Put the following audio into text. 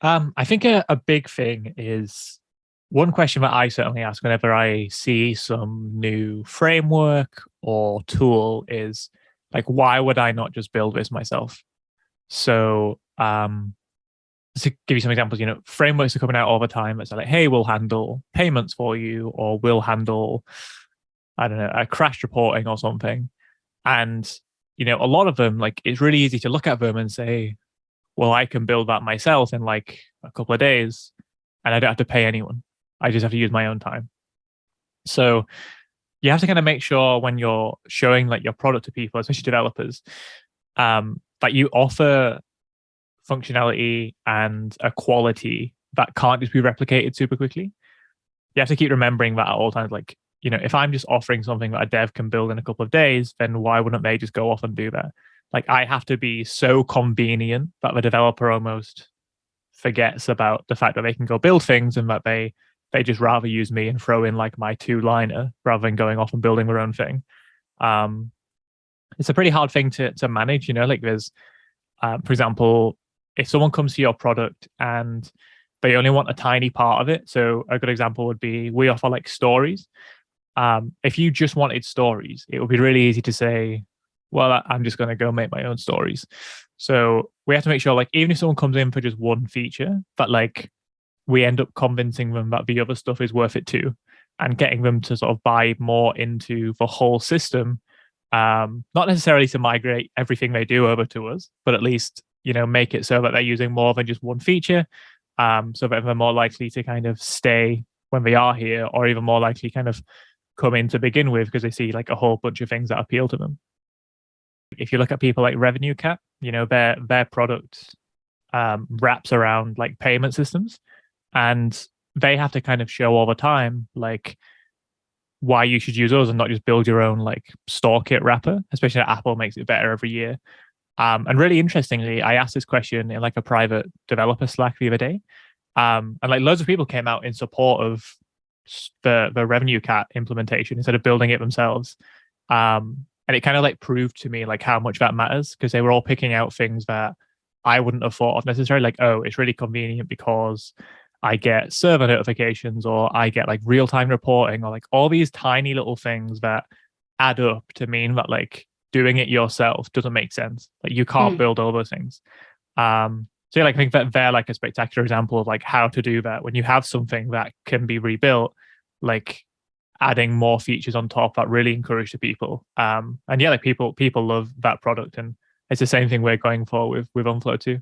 I think a big thing is one question that I certainly ask whenever I see some new framework or tool is like, why would I not just build this myself? So, to give you some examples, frameworks are coming out all the time. It's like, hey, we'll handle payments for you, or we'll handle, I don't know, a crash reporting or something. And, a lot of them, like, it's really easy to look at them and say, well, I can build that myself in like a couple of days and I don't have to pay anyone. I just have to use my own time. So you have to kind of make sure when you're showing like your product to people, especially developers, that you offer functionality and a quality that can't just be replicated super quickly. You have to keep remembering that at all times. Like, if I'm just offering something that a dev can build in a couple of days, then why wouldn't they just go off and do that? Like, I have to be so convenient that the developer almost forgets about the fact that they can go build things and that they just rather use me and throw in like my two-liner rather than going off and building their own thing. Um, it's a pretty hard thing to manage. Like there's, for example, if someone comes to your product and they only want a tiny part of it. So a good example would be we offer like stories. If you just wanted stories, it would be really easy to say, well, I'm just going to go make my own stories. So we have to make sure, like, even if someone comes in for just one feature, that like we end up convincing them that the other stuff is worth it too, and getting them to sort of buy more into the whole system. Not necessarily to migrate everything they do over to us, but at least make it so that they're using more than just one feature, so that they're more likely to kind of stay when they are here, or even more likely kind of come in to begin with because they see like a whole bunch of things that appeal to them. If you look at people like Revenue Cap, their product wraps around like payment systems, and they have to kind of show all the time like why you should use us and not just build your own like store kit wrapper. Especially Apple makes it better every year. And really interestingly, I asked this question in like a private developer Slack the other day, and like loads of people came out in support of the Revenue Cap implementation instead of building it themselves. And it kind of like proved to me like how much that matters, because they were all picking out things that I wouldn't have thought of necessarily. Like, oh, it's really convenient because I get server notifications, or I get like real-time reporting, or like all these tiny little things that add up to mean that like doing it yourself doesn't make sense. Like you can't build all those things. So yeah, like I think that they're like a spectacular example of like how to do that when you have something that can be rebuilt, like adding more features on top that really encourage the people. And yeah, like people love that product, and it's the same thing we're going for with Unflow too.